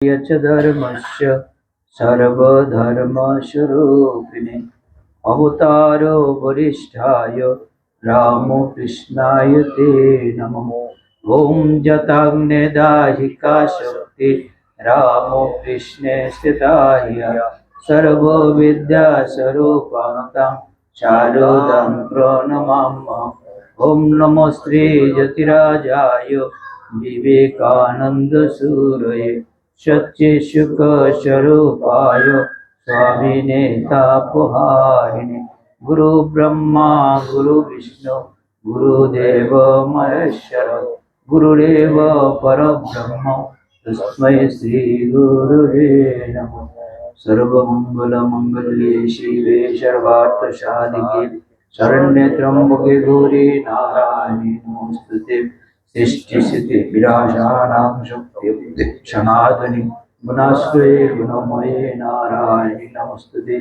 च धर्मस्य सर्वधर्मस्वरूपिणे अवतारो वरिष्ठाय रामकृष्णाय ते नमः। ॐ जताग्नेदाहिका शक्ति रामकृष्णे स्थिताय सर्वविद्यास्वरूपां शारदां प्रणमामः। ॐ नमो श्री यतिराजाय विवेकानन्दसूरये सच्चिशुक स्वरूपाय स्वामिने तापहारिणे गुरु ब्रह्मा गुरु विष्णु गुरुदेव महेश्वर गुरुदेव परब्रह्म तस्मै श्री गुरुवे नमः। सर्वमंगल मंगल्ये शिवे सर्वार्थ साधिके शरण्ये त्र्यंबके गौरी नारायणी नमोस्तुते। सृष्टि स्थिति विनाशानां शक्ति सनातनी गुणाश्रये गुणमये नारायणी नमोस्तुते।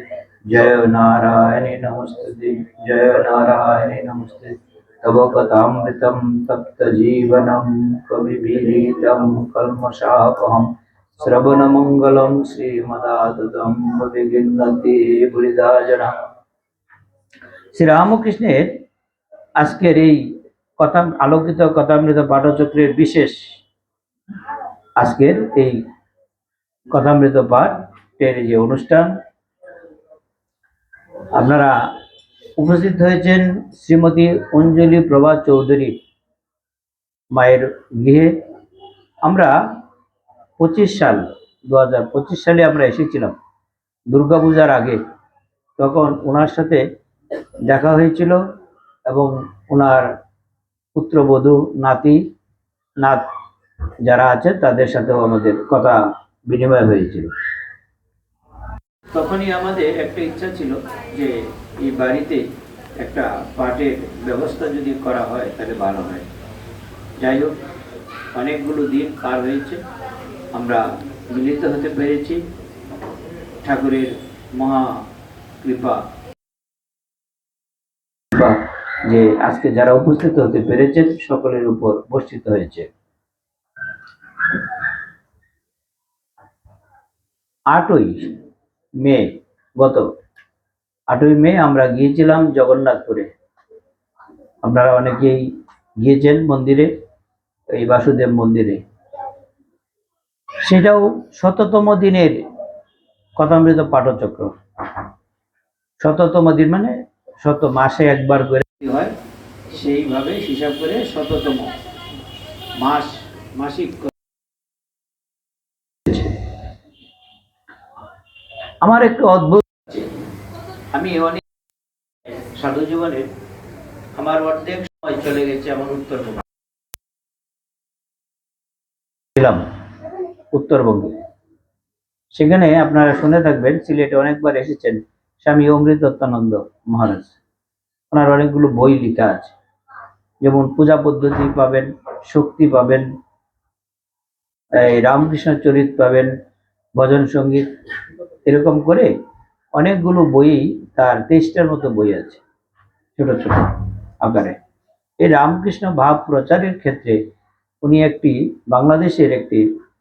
जय नारायणी नमोस्तुते जय नारायणी नमोस्तुते। तव कथामृतं तप्त जीवनं कविभिरीतं कल्मषापहं श्रवणमंगलं श्रीमदाततं भविगृह्णन्ति बुरिदा जना। श्री रामकृष्णेर आजकेर এই কথা আলোকিত কথামৃত পাঠচক্রের বিশেষ আজকের এই কথামৃত পাঠের যে অনুষ্ঠান, আপনারা উপস্থিত হয়েছেন শ্রীমতী অঞ্জলি প্রভা চৌধুরী মায়ের গৃহে। আমরা 2025 সালে আমরা এসেছিলাম দুর্গাপূজার আগে। তখন ওনার সাথে দেখা হয়েছিল এবং ওনার পুত্রবধূ নাতি নাত যারা আছে তাদের সাথেও আমাদের কথা বিনিময় হয়েছিল। তখনই আমাদের একটা ইচ্ছা ছিল যে এই বাড়িতে একটা পাঠের ব্যবস্থা যদি করা হয় তাহলে ভালো হয়। যাই হোক, অনেকগুলো দিন পার হয়েছে, আমরা মিলিত হতে পেরেছি। ঠাকুরের মহা কৃপা যে আজকে যারা উপস্থিত হতে পেরেছেন সকলের উপর বর্ষিত হয়েছে। 8ই মে গত 8ই মে আমরা গিয়েছিলাম জগন্নাথপুরে। আপনারা অনেকেই গিয়েছেন মন্দিরে, এই বাসুদেব মন্দিরে। সেটাও 100তম দিনের কথামৃত পাঠচক্র। 100তম দিন মানে 100 মাসে একবার করে হয়, সেইভাবে হিসাব করে 100তম মাসিক। আমার একটু অদ্ভুত, আমি অনেক সাধু জীবনের আমার অর্ধেক সময় চলে গেছে আমার উত্তরবঙ্গে। সেখানে আপনারা শুনে থাকবেন, সিলেটে অনেকবার এসেছেন স্বামী অমৃতানন্দ মহারাজ। ওনার অনেকগুলো বই লেখা আছে, যেমন পূজা পদ্ধতি পাবেন, শক্তি পাবেন, এই রামকৃষ্ণ চরিত পাবেন, ভজন সঙ্গীত, এরকম করে অনেকগুলো বই, তার 23টার মতো বই আছে ছোট ছোট আকারে। এই রামকৃষ্ণ ভাব প্রচারের ক্ষেত্রে উনি বাংলাদেশের একটি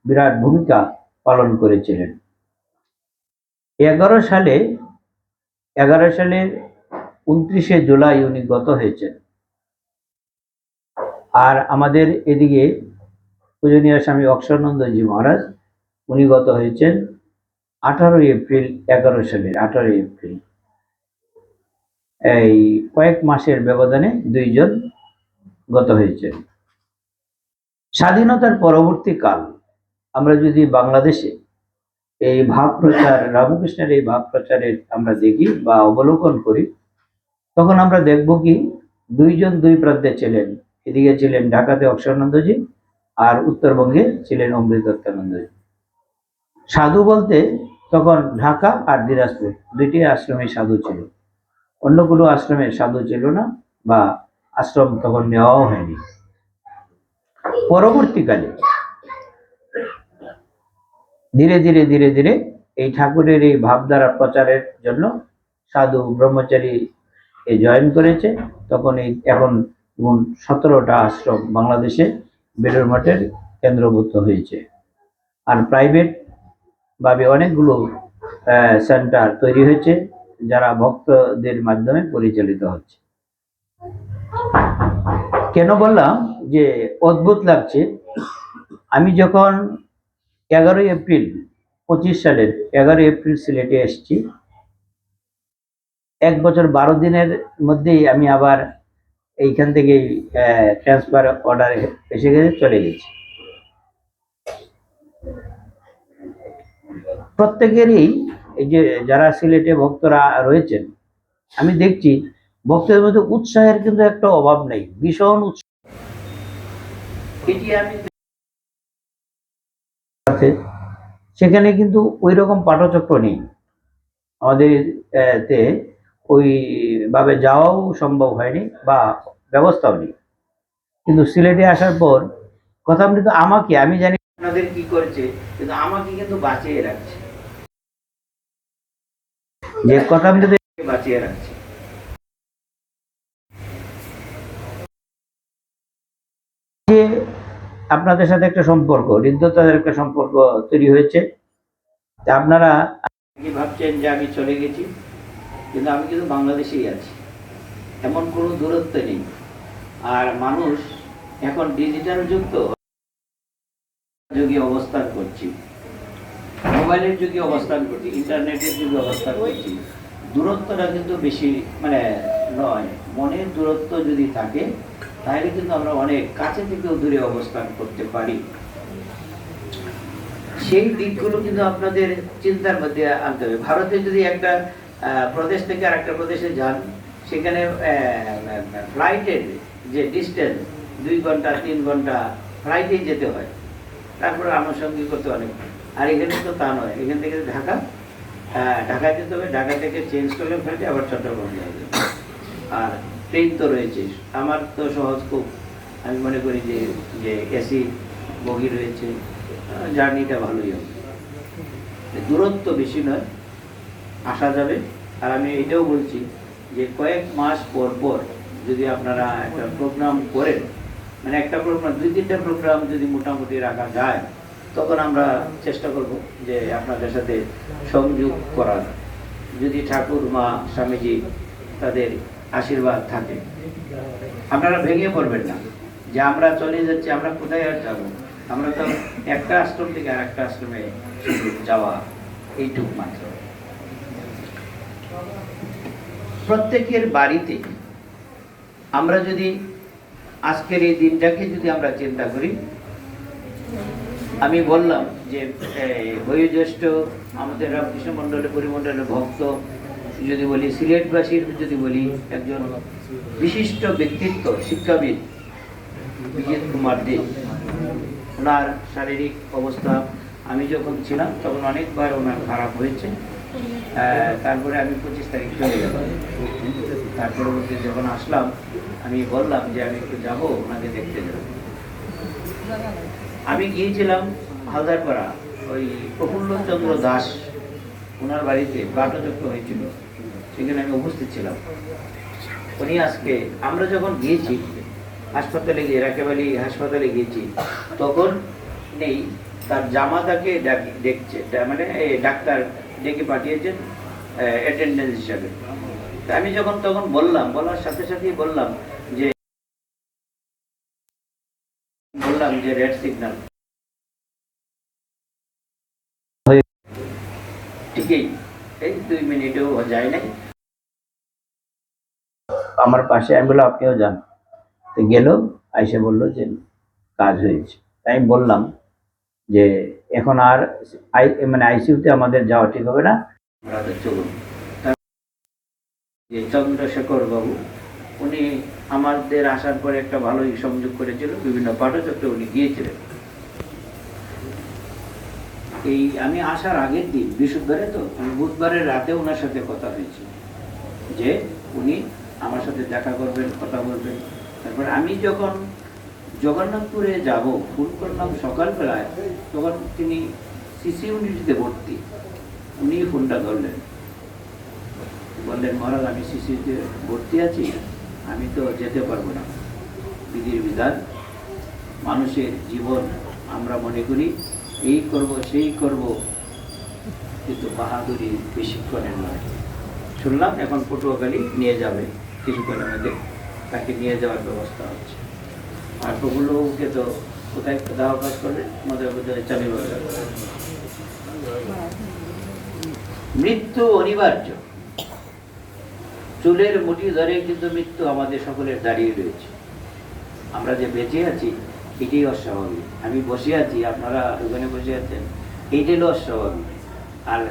বিরাট ভূমিকা পালন করেছিলেন। 11 সালের 29শে জুলাই উনি গত হয়েছেন। আর আমাদের এদিকে পূজনীয় স্বামী অক্ষরানন্দজি মহারাজ, উনি গত হয়েছেন 18 এপ্রিল 11 সালের 18 এপ্রিল। এই কয়েক মাসের ব্যবধানে দুইজন গত হয়েছে। স্বাধীনতার পরবর্তী কাল আমরা যদি বাংলাদেশে এই ভাব প্রচার, রামকৃষ্ণের এই ভাব প্রচারের আমরা দেখি বা অবলোকন করি, তখন আমরা দেখব কি দুইজন দুই প্রান্তে ছিলেন। এদিকে ছিলেন ঢাকাতে অক্ষরানন্দজি, আর উত্তরবঙ্গে ছিলেন অমৃতানন্দজি। সাধু বলতে তখন ঢাকা আর দিনাজপুর দুইটি আশ্রমে সাধু ছিল, অন্য কোনো আশ্রমে সাধু ছিল না, বা আশ্রম তখন নেওয়াও হয়নি। পরবর্তীকালে ধীরে ধীরে ধীরে ধীরে এই ঠাকুরের এই ভাবধারা প্রচারের জন্য সাধু ব্রহ্মচারী জয়েন করেছে। তখন এখন 17টা আশ্রম বাংলাদেশে বেলুড় মঠের কেন্দ্রভূত হয়েছে। আর প্রাইভেট ভাবে অনেকগুলো সেন্টার তৈরি হয়েছে, যারা ভক্তদের মাধ্যমে পরিচালিত হচ্ছে। কেন বললাম যে অদ্ভুত লাগছে, আমি যখন 11 এপ্রিল 25 সালের 11 এপ্রিল সিলেটে এসেছি, 1 বছর 12 দিনের মধ্যেই আমি আবার এইখান থেকে ট্রান্সফার অর্ডার এসে গেছে, চলে গেছি। প্রত্যেকেরই এই যে যারা সিলেটে ভক্তরা রয়েছেন, আমি দেখছি ভক্তের মধ্যে উৎসাহের কিন্তু একটা অভাব নেই, ভীষণ উৎসাহ। এটি আমি সেখানে কিন্তু ওই রকম পাঠচক্র নেই আমাদের, ওইভাবে যাওয়াও সম্ভব হয়নি বা ব্যবস্থাও নেই। কিন্তু সিলেটে আসার পর কথামৃত আমাকে, আমি জানি আপনাদের কি করেছে, কিন্তু আমাকে কিন্তু বাঁচিয়ে রাখছে, যে কথামৃত বাঁচিয়ে রাখছে। যে আপনাদের সাথে একটা সম্পর্ক, হৃদ্যতার একটা সম্পর্ক তৈরি হয়েছে। আপনারা কি ভাবছেন যে আমি চলে গেছি, কিন্তু আমি কিন্তু বাংলাদেশেই আছি, এমন কোনো দূরত্ব নেই। আর মানুষ এখন ডিজিটাল যুক্ত যুগে অবস্থান করছি, মোবাইলের যুগে অবস্থান করছি, ইন্টারনেটের যুগে অবস্থান করছি। দূরত্বটা কিন্তু বেশি নয়। মনের দূরত্ব যদি থাকে তাহলে কিন্তু আমরা অনেক কাছে থেকেও দূরে অবস্থান করতে পারি। সেই দিকগুলো কিন্তু আপনাদের চিন্তার মধ্যে আনতে হবে। ভারতে যদি একটা প্রদেশ থেকে আরেকটা প্রদেশে যান, সেখানে ফ্লাইটের যে ডিস্টেন্স 2 ঘন্টা 3 ঘন্টা ফ্লাইটেই যেতে হয়, তারপরে আনুষঙ্গিক করতে অনেক। আর এখানে তো তা নয়, এখান থেকে ঢাকায় যেতে হবে, ঢাকা থেকে চেঞ্জ করলে ফ্লাইটে আবার চট্টগ্রাম যাবে। আর ট্রেন তো রয়েছে, আমার তো সহজ খুব, আমি মনে করি যে এসি বগি রয়েছে, জার্নিটা ভালোই হবে, দূরত্ব বেশি নয়, আসা যাবে। আর আমি এটাও বলছি যে কয়েক মাস পর পর যদি আপনারা একটা প্রোগ্রাম করেন, মানে একটা প্রোগ্রাম 2-3টা প্রোগ্রাম যদি মোটামুটি রাখা যায়, তখন আমরা চেষ্টা করব যে আপনাদের সাথে সংযোগ করার, যদি ঠাকুর মা স্বামীজি তাদের আশীর্বাদ থাকে। আপনারা ভেঙে পড়বেন না যে আমরা চলে যাচ্ছি, আমরা কোথায় আর যাবো, আমরা তো একটা আশ্রম থেকে আর একটা আশ্রমে যাওয়া, এইটুক মাত্র। প্রত্যেকের বাড়িতে আমরা যদি আজকের এই দিনটাকে যদি আমরা চিন্তা করি, আমি বললাম যে বয়োজ্যেষ্ঠ আমাদের রামকৃষ্ণ মন্ডলের পরিমণ্ডলের ভক্ত যদি বলি, সিলেটবাসীর যদি বলি, একজন বিশিষ্ট ব্যক্তিত্ব শিক্ষাবিদ বিজিত কুমার দে, ওনার শারীরিক অবস্থা আমি যখন ছিলাম তখন অনেকবার ওনার খারাপ হয়েছে। তারপরে আমি 25 তারিখ চলে গেলাম। তার পরবর্তী যখন আসলাম, আমি বললাম যে আমি একটু যাবো, ওনাকে দেখতে যাব। আমি গিয়েছিলাম হালদারপাড়া, ওই প্রফুল্লচন্দ্র দাস ওনার বাড়িতে বাটচক্র হয়েছিল, সেখানে আমি উপস্থিত ছিলাম। উনি আজকে, আমরা যখন গিয়েছি হাসপাতালে গিয়ে, রাকেবালি হাসপাতালে গিয়েছি, তখন নেই, তার জামাতাকে দেখছে, মানে ডাক্তার ডেকে পাঠিয়েছেন অ্যাটেন্ডেন্স হিসাবে। আমি যখন তখন বলার সাথে সাথেই বললাম যে রেড সিগন্যাল, ঠিকই এই 2 মিনিটেও যায় নাই, আমার পাশে। আমি বললাম আপনিও যান, তো গেল, আইসে বললো যে কাজ হয়েছে। তাই আমি বললাম যে এখন আর মানে আইসিইউতে আমাদের যাওয়া ঠিক হবে না, চলুন। যে চন্দ্রশেখর বাবু, উনি আমাদের আসার পরে একটা ভালোই সংযোগ করেছিল, বিভিন্ন পাঠচক্রে উনি গিয়েছিলেন। এই আমি আসার আগের দিন বৃহস্পতিবারে, তো আমি বুধবারের রাতে ওনার সাথে কথা হয়েছিল যে উনি আমার সাথে দেখা করবেন, কথা বলবেন। তারপরে আমি যখন জগন্নাথপুরে যাব, ফোন করলাম সকালবেলায়, তখন তিনি সিসি ইউনিটিতে ভর্তি। উনি ফোনটা ধরলেন, বললেন মহারাজ আমি সিসিতে ভর্তি আছি, আমি তো যেতে পারবো না, বিধির বিধান, মানুষের জীবন আমরা মনে করি এই করব সেই করব, কিন্তু বাহাদুরি বেশিক্ষণের নয়। শুনলাম এখন পটুয়াখালী নিয়ে যাবে, কিছুক্ষণের মধ্যে তাকে নিয়ে যাওয়ার ব্যবস্থা হচ্ছে। আর ওগুলোকে তো কোথায় দাওয়া কাজ করবে, মজার বোঝায় চালিয়ে যাবে। মৃত্যু অনিবার্য, চুলের মুঠি ধরে কিন্তু মৃত্যু আমাদের সকলের দাঁড়িয়ে রয়েছে। আমরা যে বেঁচে আছি এটাই অস্বাভাবিক। আমি বসে আছি, আপনারা ওখানে বসে আছেন, এইটাই অস্বাভাবিক। আর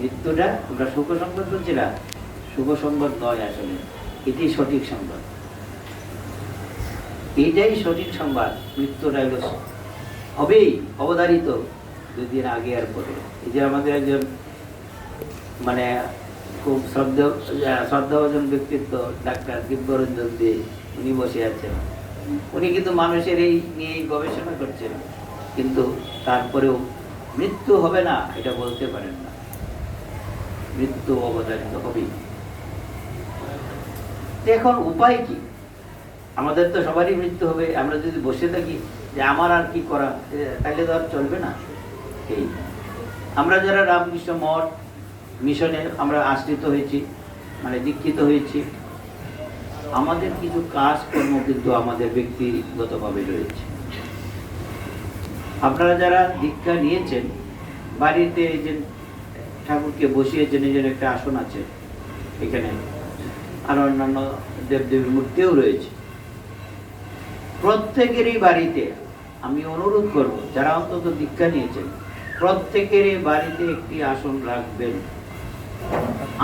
মৃত্যুটা আমরা সুখ সংবাদ বলছি না, শুভ সংবাদ নয়, আসলে এটাই সঠিক সংবাদ, এইটাই সঠিক সংবাদ। মৃত্যুটা হবেই, অবধারিত 2 দিন আগে আর পরে। এই যে আমাদের একজন মানে খুব শ্রদ্ধাভাজন ব্যক্তিত্ব ডাক্তার দিব্যরঞ্জন দে, উনি বসে আছেন। উনি কিন্তু মানুষের এই নিয়ে গবেষণা করছেন, কিন্তু তারপরেও মৃত্যু হবে না এটা বলতে পারেন না। মৃত্যু অবধারিত হবেই। এখন উপায় কি? আমাদের তো সবারই মৃত্যু হবে। আমরা যদি বসে থাকি যে আমার আর কি করা, তাহলে তো আর চলবে না। এই আমরা যারা রামকৃষ্ণ মঠ মিশনে আমরা আশ্রিত হয়েছি, মানে দীক্ষিত হয়েছি, আমাদের কিছু কাজকর্ম কিন্তু আমাদের ব্যক্তিগতভাবে রয়েছে। আপনারা যারা দীক্ষা নিয়েছেন, বাড়িতে যে ঠাকুরকে বসিয়েছেন, নিজের একটা আসন আছে এখানে, আর অন্যান্য দেবদেবীর মূর্তিও রয়েছে। প্রত্যেকেরই বাড়িতে আমি অনুরোধ করব, যারা অন্তত দীক্ষা নিয়েছেন, প্রত্যেকেরই বাড়িতে একটি আসন রাখবেন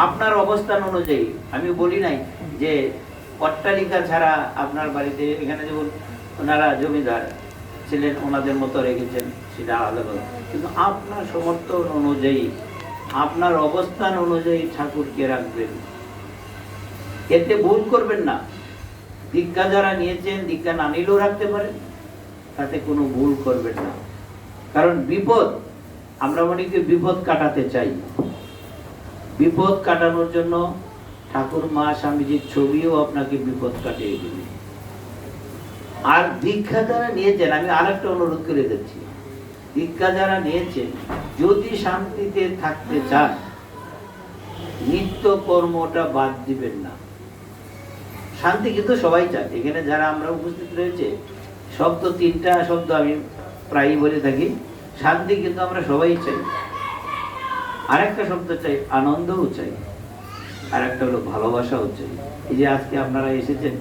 আপনার অবস্থান অনুযায়ী। আমি বলি নাই যে অট্টালিকা ছাড়া আপনার বাড়িতে, এখানে যেমন ওনারা জমিদার ছিলেন, ওনাদের মতো রেখেছেন, সেটা আলাদা কথা, কিন্তু আপনার সমর্থন অনুযায়ী, আপনার অবস্থান অনুযায়ী ঠাকুরকে রাখবেন। এতে ভুল করবেন না। দীক্ষা যারা নিয়েছেন, দীক্ষা না নিলেও রাখতে পারেন, তাতে কোনো ভুল করবেন না। কারণ বিপদ, আমরা অনেকে বিপদ কাটাতে চাই। বিপদ কাটানোর জন্য ঠাকুর মা স্বামীজির ছবিও আপনাকে বিপদ কাটিয়ে দেবে। আর দীক্ষা যারা নিয়েছেন, আমি আরেকটা অনুরোধ করে দিচ্ছি, দীক্ষা যারা নিয়েছেন, যদি শান্তিতে থাকতে চান, নিত্য কর্মটা বাদ দিবেন না। শান্তি কিন্তু সবাই চায়। এখানে যারা আমরা উপস্থিত রয়েছে, শব্দ 3টা শব্দ আমি প্রায়ই বলে থাকি। শান্তি কিন্তু আমরা সবাই চাই। আরেকটা শব্দ চাই, আনন্দও চাই। আরেকটা হলো ভালোবাসাও চাই। এই যে আজকে আপনারা এসেছেন,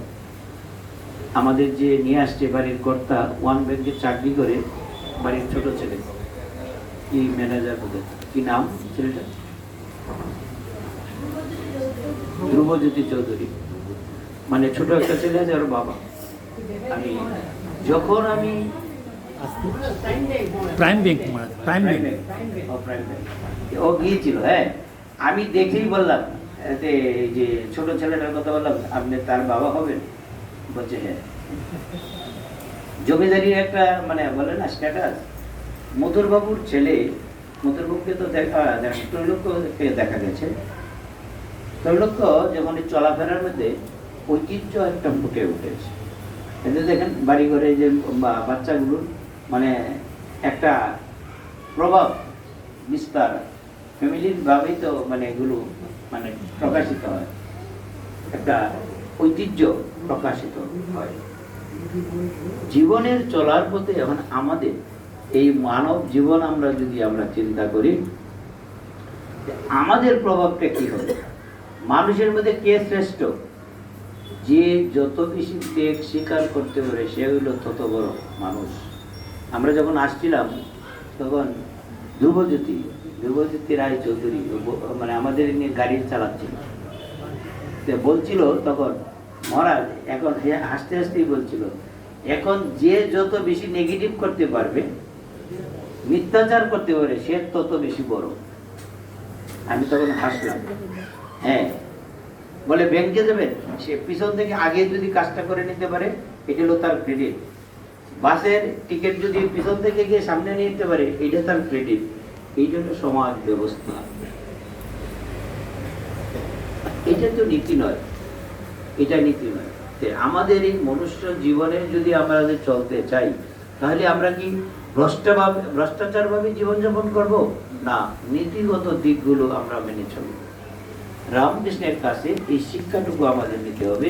আমাদের যে নিয়ে আসছে বাড়ির কর্তা, ওয়ান ব্যাংকে চাকরি করে, বাড়ির ছোট ছেলে, কি ম্যানেজার বলে, কি নাম ছেলেটা? ধ্রুবজ্যোতি চৌধুরী, মানে ছোট একটা ছেলে আছে, ওর বাবা। আমি যখন আমি ও গিয়েছিল, হ্যাঁ, আমি দেখেই বললাম যে ছোট ছেলেটার কথা বললাম, আপনি তার বাবা হবেন? বলছে হ্যাঁ। জমিদারির একটা মানে বলে না স্ট্যাটাস। মধুরবাবুর ছেলে, মধুরবাবুকে তো ত্রৈলোক্যকে দেখা গেছে। ত্রৈলোক্য যেমন চলাফেরার মধ্যে ঐতিহ্য একটা ফুটে উঠেছে। এতে দেখেন বাড়ি ঘরে যে বাচ্চাগুলোর মানে একটা প্রভাব বিস্তার, ফ্যামিলির ভাবেই তো মানে এগুলো মানে প্রকাশিত হয়, একটা ঐতিহ্য প্রকাশিত হয়। জীবনের চলার পথে এখন আমাদের এই মানব জীবন আমরা যদি আমরা চিন্তা করি, আমাদের প্রভাবটা কি হবে? মানুষের মধ্যে কে শ্রেষ্ঠ? যে যত বেশি ত্যাগ স্বীকার করতে পারে, সে হইল তত বড় মানুষ। আমরা যখন আসছিলাম তখন ধ্রুবজ্যোতি রায় চৌধুরী মানে আমাদের নিয়ে গাড়ি চালাচ্ছিল, বলছিল তখন, মহারাজ এখন হাসতে হাসতেই বলছিল, এখন যে যত বেশি নেগেটিভ করতে পারবে, মিথ্যাচার করতে পারে, সে তত বেশি বড়। আমি তখন হাসলাম। হ্যাঁ, বলে ব্যাংকে যাবেন, সে পিছন থেকে আগে যদি কাজটা করে নিতে পারে, এটা হলো তার ক্রেডিট। বাসের টিকিট যদি পিছন থেকে গিয়ে সামনে নিয়ে নিতে পারে, এটা তার ক্রেডিট। এইটা হলো সমাজ ব্যবস্থা। এটা তো নীতি নয়, এটা নীতি নয়। আমাদের এই মনুষ্য জীবনে যদি আমরা চলতে চাই, তাহলে আমরা কি ভ্রষ্টাচার ভাবে জীবনযাপন করব? না নীতিগত দিকগুলো আমরা মেনে চলব। রামকৃষ্ণের কাছে এই শিক্ষাটুকু আমাদের নিতে হবে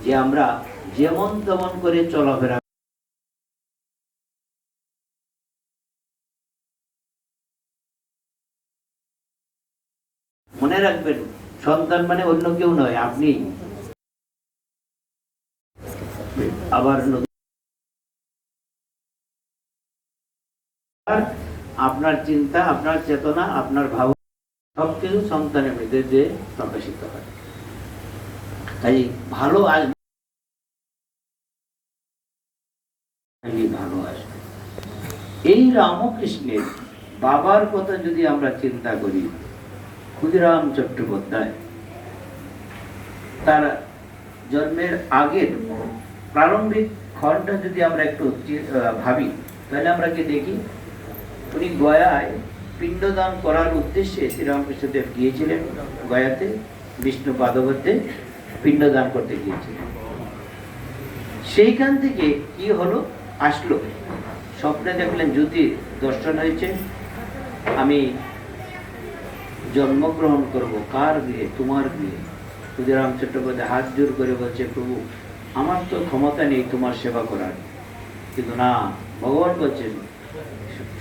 যে আমরা যেমন তেমন করে চলাফেরা, মনে রাখবেন সন্তান মানে অন্য কেউ নয়, আপনি। আবার আপনার চিন্তা, আপনার চেতনা, আপনার ভাব সবকিছু সন্তানের মধ্যে যে প্রকাশিত হয়। তাই ভালো আসবে, ভালো আসবে। এই রামকৃষ্ণের বাবার কথা যদি আমরা চিন্তা করি, ক্ষুদিরাম চট্টোপাধ্যায়, তার জন্মের আগের প্রারম্ভিক ক্ষণটা যদি আমরা একটু ভাবি, তাহলে আমরা কি দেখি, উনি গয়ায় পিণ্ডদান করার উদ্দেশ্যে শ্রীরামকৃষ্ণদেব গিয়েছিলেন। গয়াতে বিষ্ণু পাদবদ্ধে পিণ্ডদান করতে গিয়েছিলেন। সেইখান থেকে কি হলো, আসলো স্বপ্নে দেখলেন জ্যোতি দর্শন হয়েছে, আমি জন্মগ্রহণ করব কার গৃহে, তোমার গৃহে। ক্ষুদিরাম চট্টোপাধ্যায় হাত জোর করে বলছে, প্রভু আমার তো ক্ষমতা নেই তোমার সেবা করার। কিন্তু না, ভগবান বলছেন,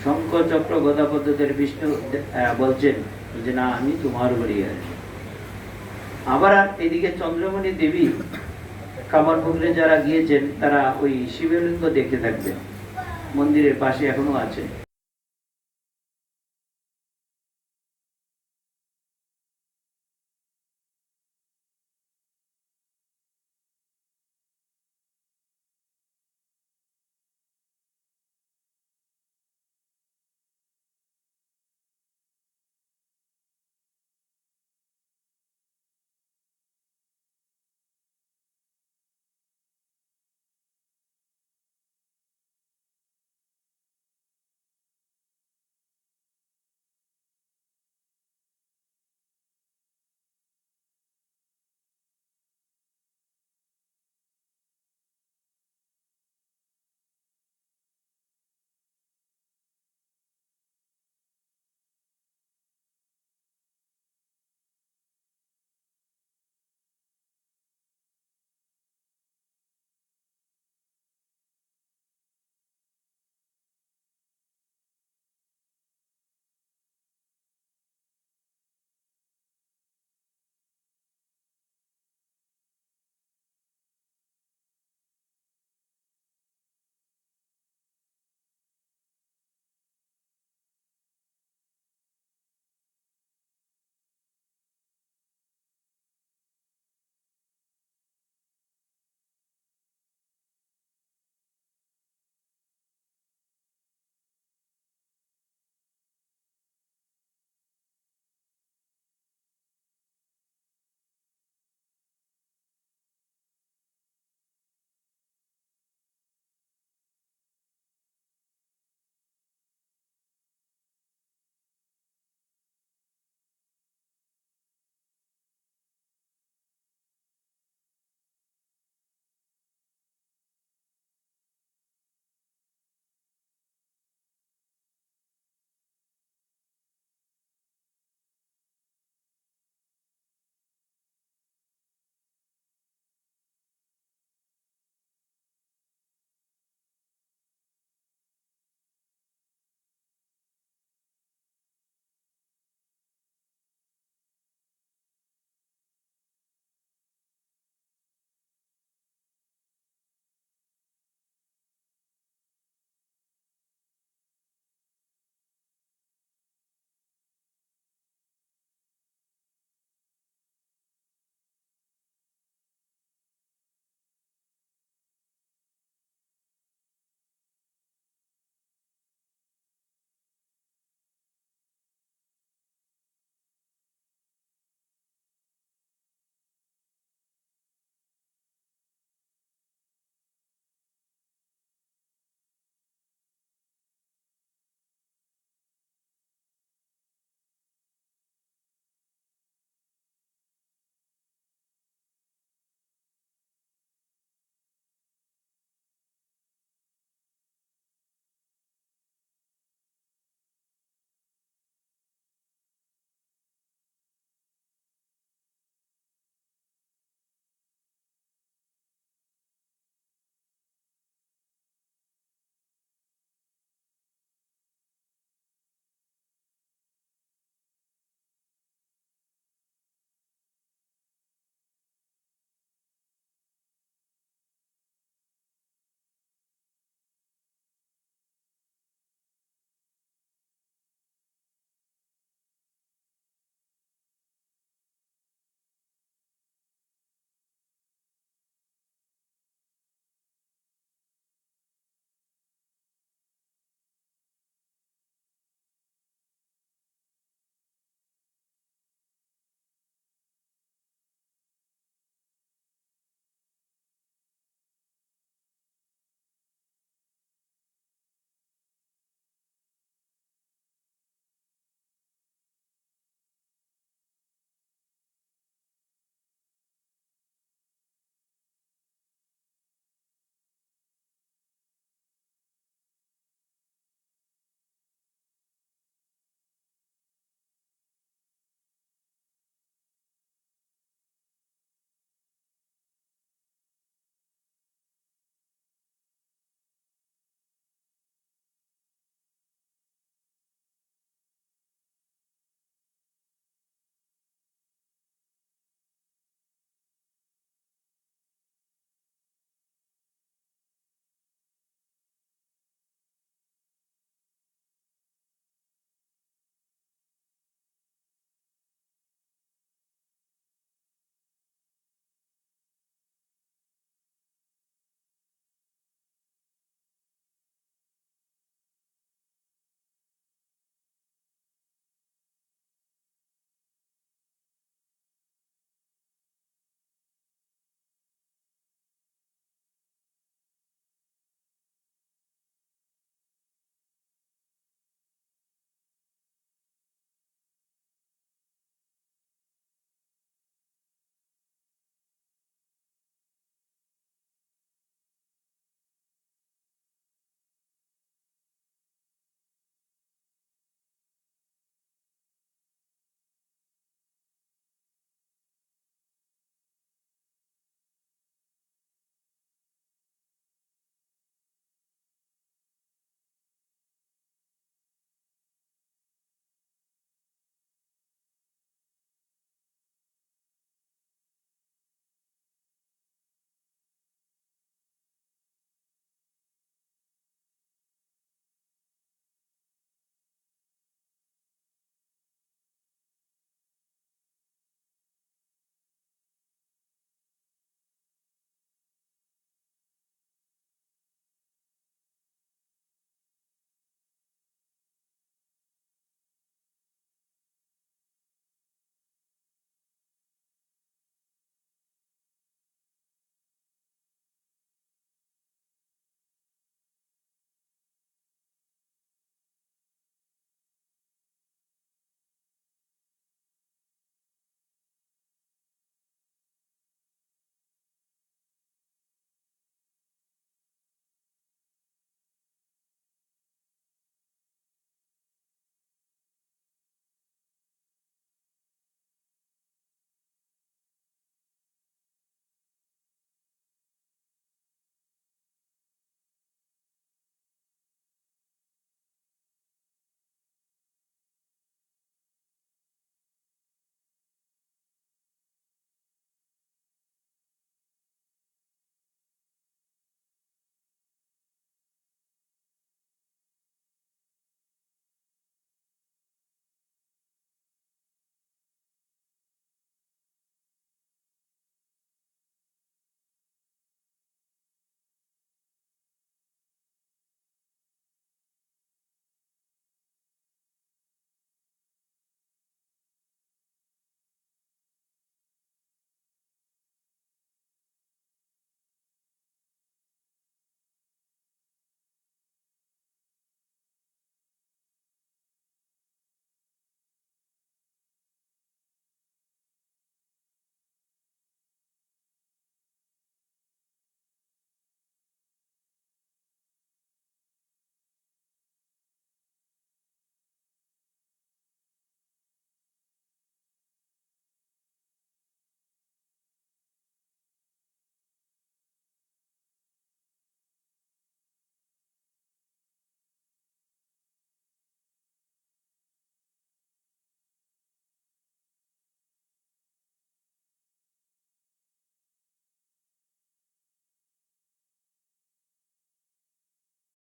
শঙ্খ চক্র গদা পদ্ধতির বিষ্ণু বলছেন যে না, আমি তোমার বাড়ি আসবো। আবার এদিকে চন্দ্রমণি দেবী কামারপুকুরে যারা গিয়েছেন তারা ওই শিবলিঙ্গ দেখতে থাকবেন, মন্দিরের পাশে এখনো আছে।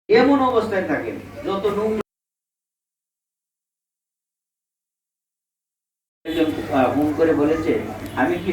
এমন অবস্থায় থাকেন যত নোংরা। একজন ফোন করে বলেছে আমি কি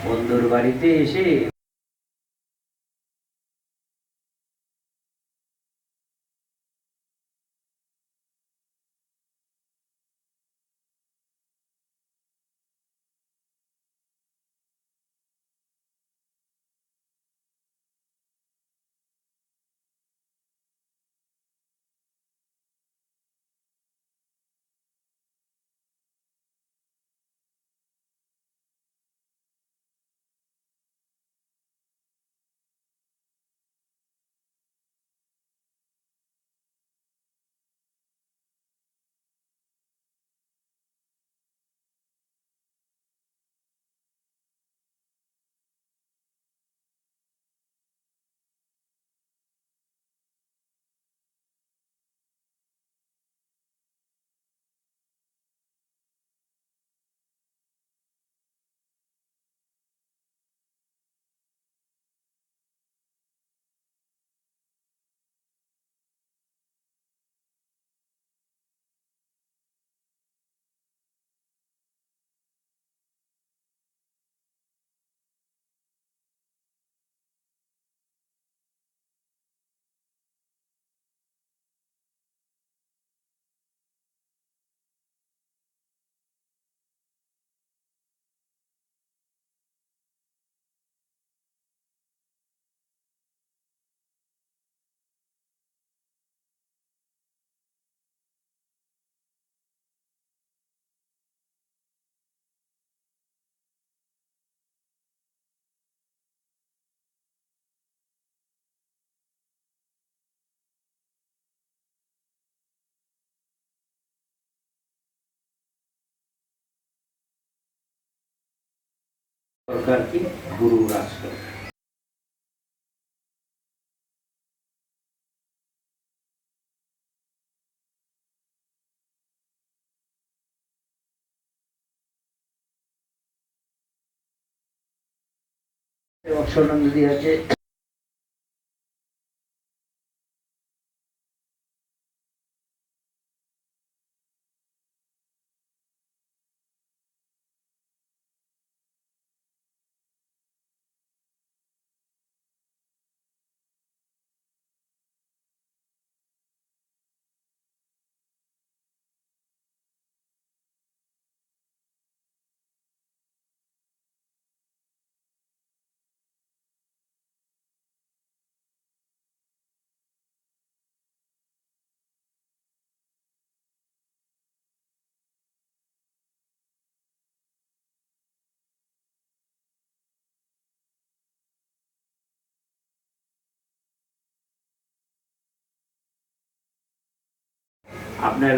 বন্ধুর বাড়িতে এসে সরকার কি গুরু রাষ্ট্র। অবসর নদী আছে আপনার